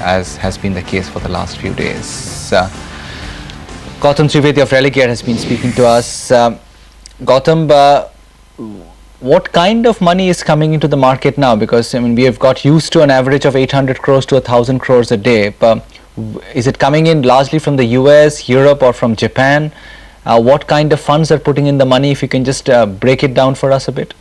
as has been the case for the last few days. Gautam Trivedi of Religare has been speaking to us. Gautam, what kind of money is coming into the market now? Because I mean, we have got used to an average of 800 crores to 1,000 crores a day. Is it coming in largely from the US, Europe, or from Japan? What kind of funds are putting in the money? If you can just break it down for us a bit.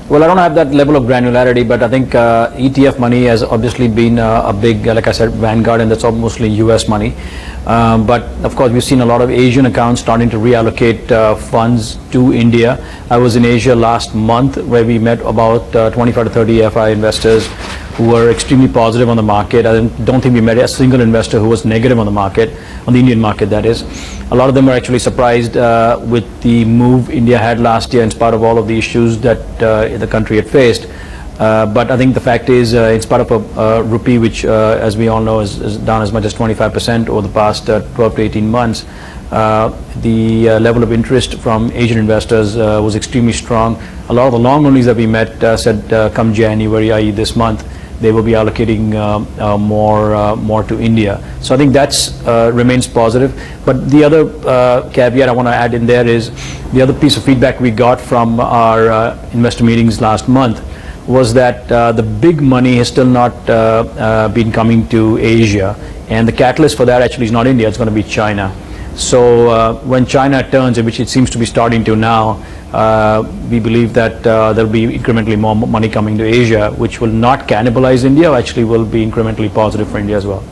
Well, I don't have that level of granularity, but I think ETF money has obviously been a big, like I said, vanguard, and that's mostly US money. But of course, we've seen a lot of Asian accounts starting to reallocate funds to India. I was in Asia last month, where we met about 25 to 30 FI investors who were extremely positive on the market. I don't think we met a single investor who was negative on the market, on the Indian market, that is. A lot of them were actually surprised with the move India had last year in spite of all of the issues that the country had faced. But I think the fact is, in spite of a rupee, which as we all know is down as much as 25% over the past 12 to 18 months, the level of interest from Asian investors was extremely strong. A lot of the long onlys that we met said come January, i.e. this month, they will be allocating more to India. So I think that's remains positive. But the other caveat I want to add in there is the other piece of feedback we got from our investor meetings last month was that the big money has still not been coming to Asia, and the catalyst for that actually is not India, it's going to be China. So when China turns, which it seems to be starting to now, we believe that there will be incrementally more money coming to Asia, which will not cannibalize India, actually will be incrementally positive for India as well.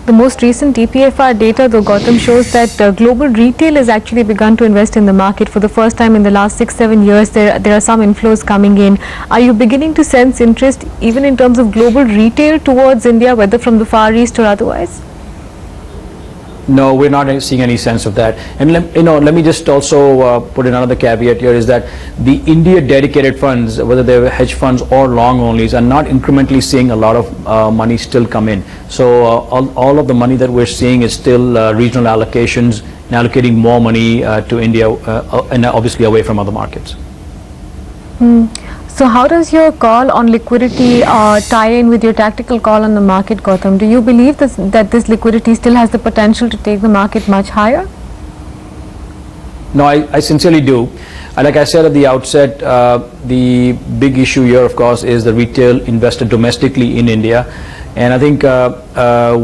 The most recent EPFR data, though, Gautam, shows that global retail has actually begun to invest in the market for the first time in the last 6-7 years. There are some inflows coming in. Are you beginning to sense interest even in terms of global retail towards India, whether from the Far East or otherwise? No, we're not seeing any sense of that. And let me just also put in another caveat here, is that the India dedicated funds, whether they're hedge funds or long onlys, are not incrementally seeing a lot of money still come in. So all of the money that we're seeing is still regional allocations and allocating more money to India and obviously away from other markets. So how does your call on liquidity tie in with your tactical call on the market, Gautam? Do you believe that this liquidity still has the potential to take the market much higher? No, I sincerely do. Like I said at the outset, the big issue here, of course, is the retail investor domestically in India. And I think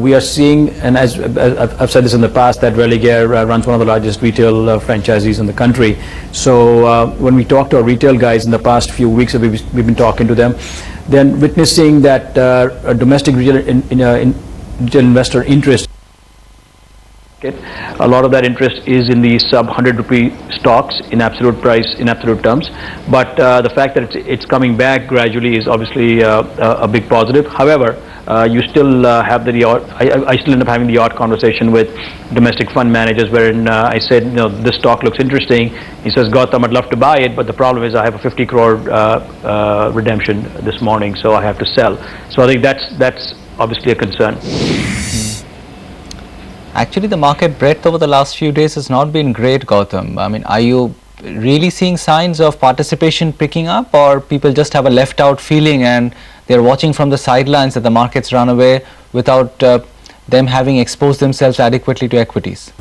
we are seeing, and as I've said this in the past, that Religare runs one of the largest retail franchisees in the country. So when we talk to our retail guys in the past few weeks, we've been talking to them, then witnessing that domestic retail investor interest. A lot of that interest is in the sub 100 rupee stocks in absolute price, in absolute terms. But the fact that it's coming back gradually is obviously a big positive. However, you still have the odd, I still end up having the odd conversation with domestic fund managers wherein I said, this stock looks interesting. He says, Gautam, I'd love to buy it, but the problem is I have a 50 crore redemption this morning, so I have to sell. So I think that's obviously a concern. Actually, the market breadth over the last few days has not been great, Gautam. I mean, are you really seeing signs of participation picking up, or people just have a left out feeling and they're watching from the sidelines that the markets run away without them having exposed themselves adequately to equities?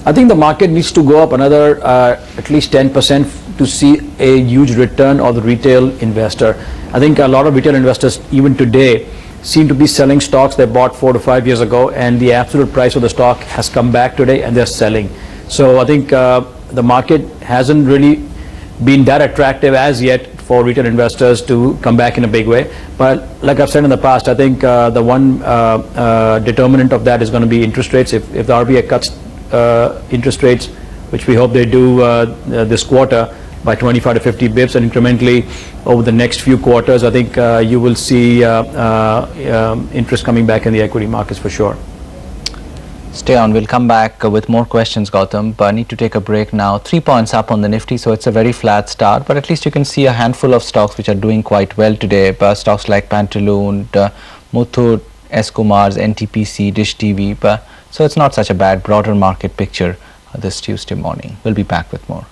I think the market needs to go up another at least 10% to see a huge return of the retail investor. I think a lot of retail investors even today seem to be selling stocks they bought 4 to 5 years ago, and the absolute price of the stock has come back today and they're selling. So I think the market hasn't really been that attractive as yet for retail investors to come back in a big way. But like I've said in the past, I think the one determinant of that is going to be interest rates. If the RBI cuts interest rates, which we hope they do this quarter, by 25 to 50 bips and incrementally over the next few quarters, I think you will see interest coming back in the equity markets for sure. Stay on, we'll come back with more questions, Gautam, but I need to take a break now. 3 points up on the Nifty, so it's a very flat start, but at least you can see a handful of stocks which are doing quite well today. Stocks like Pantaloon, Muthoot, Escomars, NTPC, Dish TV, so it's not such a bad broader market picture this Tuesday morning. We'll be back with more.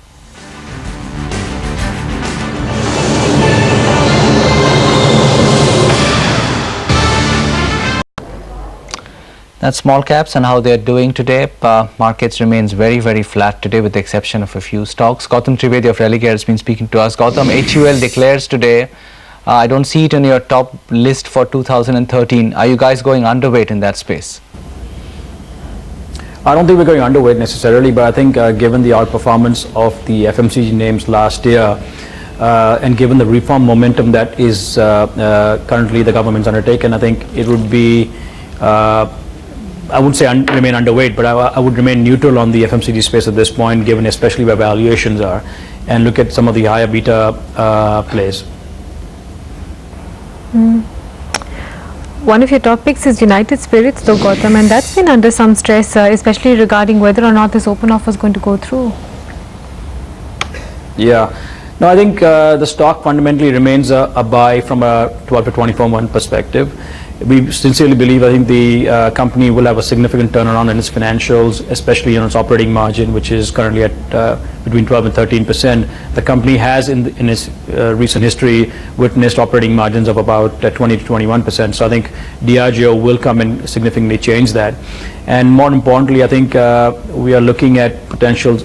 That's small caps and how they're doing today. Markets remains very, very flat today with the exception of a few stocks. Gautam Trivedi of Religare has been speaking to us. Gautam, HUL declares today. I don't see it on your top list for 2013. Are you guys going underweight in that space? I don't think we're going underweight necessarily, but I think given the outperformance of the FMCG names last year and given the reform momentum that is currently the government's undertaken, I think it would be, I wouldn't say remain underweight, but I would remain neutral on the FMCG space at this point, given especially where valuations are, and look at some of the higher beta plays. One of your top picks is United Spirits, though, Gautam, and that's been under some stress, especially regarding whether or not this open offer is going to go through. Yeah. No, I think the stock fundamentally remains a buy from a 12 to 24 month perspective. We sincerely believe, I think the company will have a significant turnaround in its financials, especially on its operating margin, which is currently at between 12 and 13%. The company has in its recent history witnessed operating margins of about 20 to 21%. So I think Diageo will come and significantly change that. And more importantly, I think we are looking at potential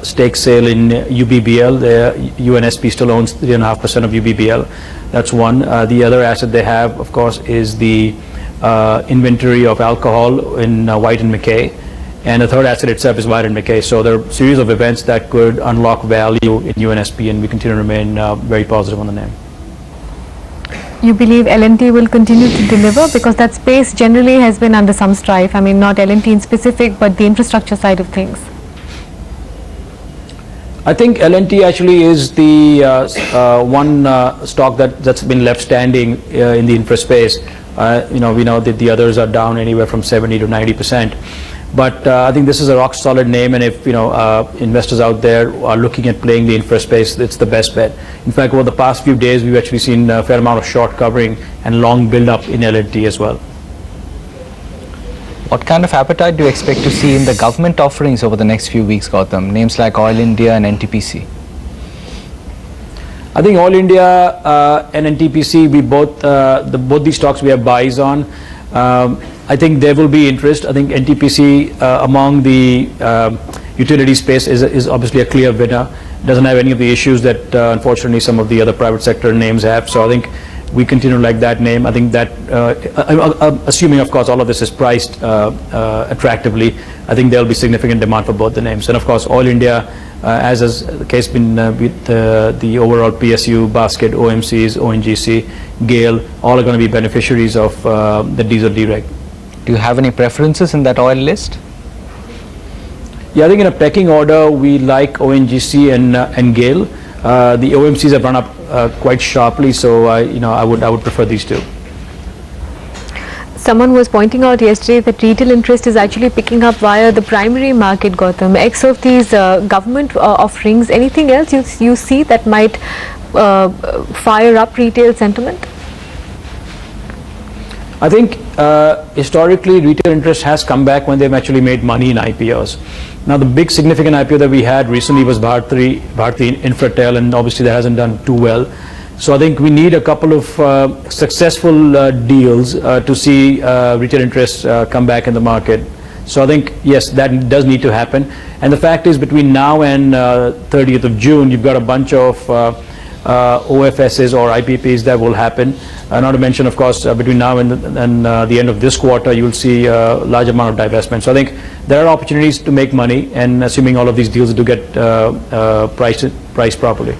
stake sale in UBBL. The UNSP still owns 3.5% of UBBL. That's one. The other asset they have, of course, is the inventory of alcohol in White & McKay. And the third asset itself is White & McKay. So there are a series of events that could unlock value in UNSP, and we continue to remain very positive on the name. You believe L&T will continue to deliver, because that space generally has been under some strife. I mean, not L&T in specific, but the infrastructure side of things. I think L&T actually is the one stock that's been left standing in the infra space. We know that the others are down anywhere from 70 to 90%. But I think this is a rock solid name, and if investors out there are looking at playing the infra space, it's the best bet. In fact, over the past few days, we've actually seen a fair amount of short covering and long build up in L&T as well. What kind of appetite do you expect to see in the government offerings over the next few weeks, Gautam? Names like Oil India and NTPC. I think Oil India and NTPC, we both these stocks we have buys on. I think there will be interest. I think NTPC among the utility space is obviously a clear winner. Doesn't have any of the issues that unfortunately some of the other private sector names have. So I think we continue to like that name. I think that, assuming of course all of this is priced attractively, I think there will be significant demand for both the names. And of course Oil India, as has the case been with the overall PSU basket, OMCs, ONGC, GAIL, all are going to be beneficiaries of the diesel dereg. Do you have any preferences in that oil list? Yeah, I think in a pecking order, we like ONGC and GAIL. The OMCs have run up quite sharply, so I would prefer these two. Someone was pointing out yesterday that retail interest is actually picking up via the primary market, Gautam. X of these government offerings, anything else you see that might fire up retail sentiment? I think historically retail interest has come back when they've actually made money in IPOs. Now the big significant IPO that we had recently was Bharti Infratel, and obviously that hasn't done too well. So I think we need a couple of successful deals to see retail interest come back in the market. So I think, yes, that does need to happen. And the fact is, between now and 30th of June, you've got a bunch of OFSs or IPPs that will happen. Not to mention, of course, between now and the end of this quarter, you will see a large amount of divestment. So I think there are opportunities to make money, and assuming all of these deals do get priced properly.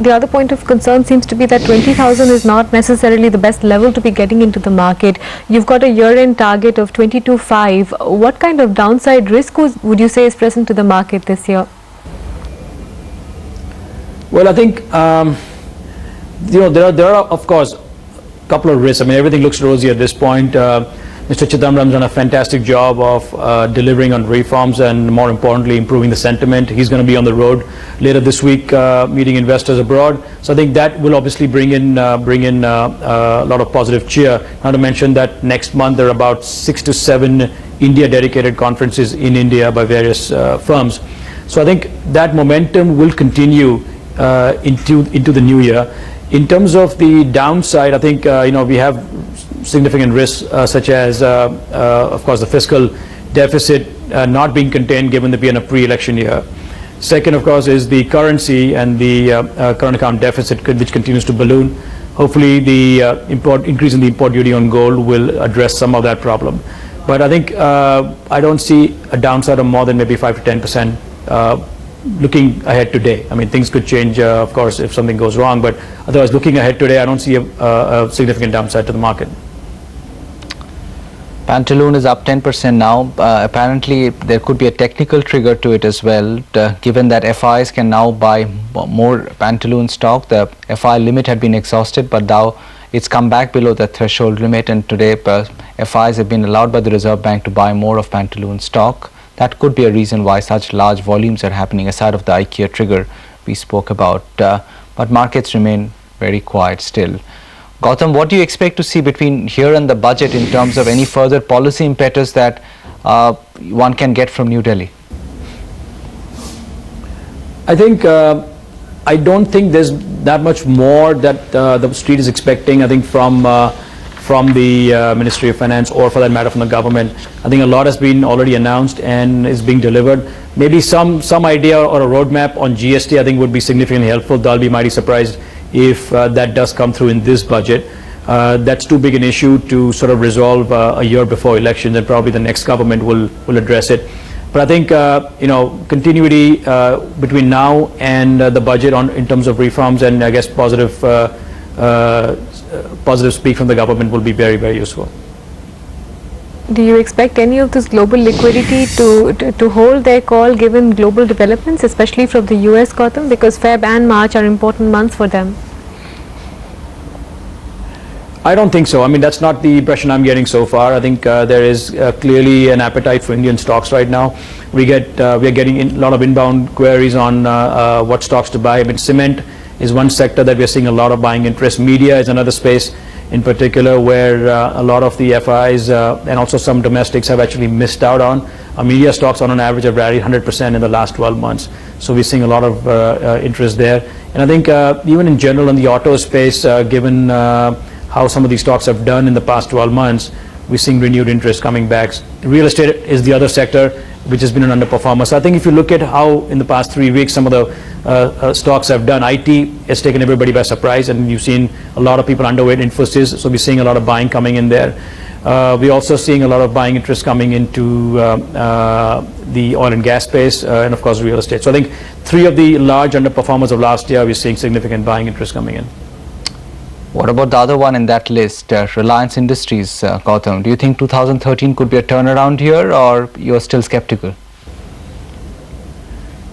The other point of concern seems to be that 20,000 is not necessarily the best level to be getting into the market. You've got a year-end target of 22.5. What kind of downside risk would you say is present to the market this year? Well, I think there are of course a couple of risks. I mean, everything looks rosy at this point. Mr. Chidambaram's done a fantastic job of delivering on reforms and, more importantly, improving the sentiment. He's going to be on the road later this week, meeting investors abroad. So I think that will obviously bring in a lot of positive cheer. Not to mention that next month there are about 6 to 7 India-dedicated conferences in India by various firms. So I think that momentum will continue into the new year. In terms of the downside, I think we have significant risks such as, of course, the fiscal deficit not being contained given that we are in a pre-election year. Second, of course, is the currency and the current account deficit which continues to balloon. Hopefully, the increase in the import duty on gold will address some of that problem. But I think I don't see a downside of more than maybe 5 to 10% looking ahead today. I mean, things could change, of course, if something goes wrong. But otherwise, looking ahead today, I don't see a significant downside to the market. Pantaloon is up 10% now. Apparently, there could be a technical trigger to it as well, given that FIs can now buy more Pantaloon stock. The FI limit had been exhausted, but now it's come back below the threshold limit, and today FIs have been allowed by the Reserve Bank to buy more of Pantaloon stock. That could be a reason why such large volumes are happening aside of the IKEA trigger we spoke about. But markets remain very quiet still. Gautam, what do you expect to see between here and the budget in terms of any further policy impetus that one can get from New Delhi? I think I don't think there's that much more that the street is expecting. I think from the Ministry of Finance, or for that matter from the government. I think a lot has been already announced and is being delivered. Maybe some idea or a roadmap on GST I think would be significantly helpful. I'll be mighty surprised if that does come through in this budget. That's too big an issue to sort of resolve a year before elections, and probably the next government will address it. But I think continuity between now and the budget in terms of reforms and I guess positive speak from the government will be very, very useful. Do you expect any of this global liquidity to hold their call given global developments, especially from the US, Gautam, because Feb and March are important months for them? I don't think so. I mean, that's not the impression I'm getting so far. I think there is clearly an appetite for Indian stocks right now. We are getting a lot of inbound queries on what stocks to buy. I mean, cement is one sector that we are seeing a lot of buying interest. Media is another space in particular where a lot of the FIs and also some domestics have actually missed out on. Media stocks on an average have rallied 100% in the last 12 months. So we're seeing a lot of interest there. And I think even in general in the auto space, given how some of these stocks have done in the past 12 months, we're seeing renewed interest coming back. Real estate is the other sector which has been an underperformer. So I think if you look at how in the past 3 weeks some of the stocks have done, IT has taken everybody by surprise, and you've seen a lot of people underweight Infosys, so we're seeing a lot of buying coming in there. We're also seeing a lot of buying interest coming into the oil and gas space and of course real estate. So I think 3 of the large underperformers of last year, we're seeing significant buying interest coming in. What about the other one in that list, Reliance Industries, Gautam? Do you think 2013 could be a turnaround here, or you're still skeptical?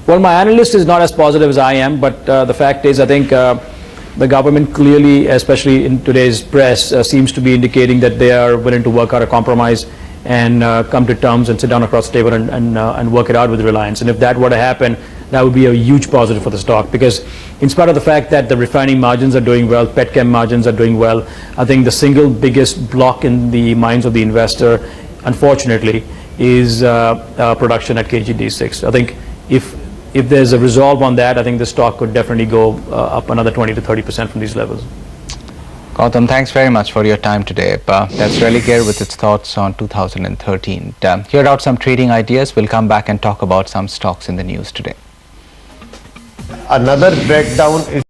Well, my analyst is not as positive as I am, but the fact is I think the government clearly, especially in today's press, seems to be indicating that they are willing to work out a compromise and come to terms and sit down across the table and work it out with Reliance. And if that were to happen, that would be a huge positive for the stock, because in spite of the fact that the refining margins are doing well, petchem margins are doing well, I think the single biggest block in the minds of the investor, unfortunately, is production at KG-D6. I think if there's a resolve on that, I think the stock could definitely go up another 20 to 30% from these levels. Gautam, thanks very much for your time today. That's Religare with its thoughts on 2013. Here out some trading ideas. We'll come back and talk about some stocks in the news today. Another breakdown is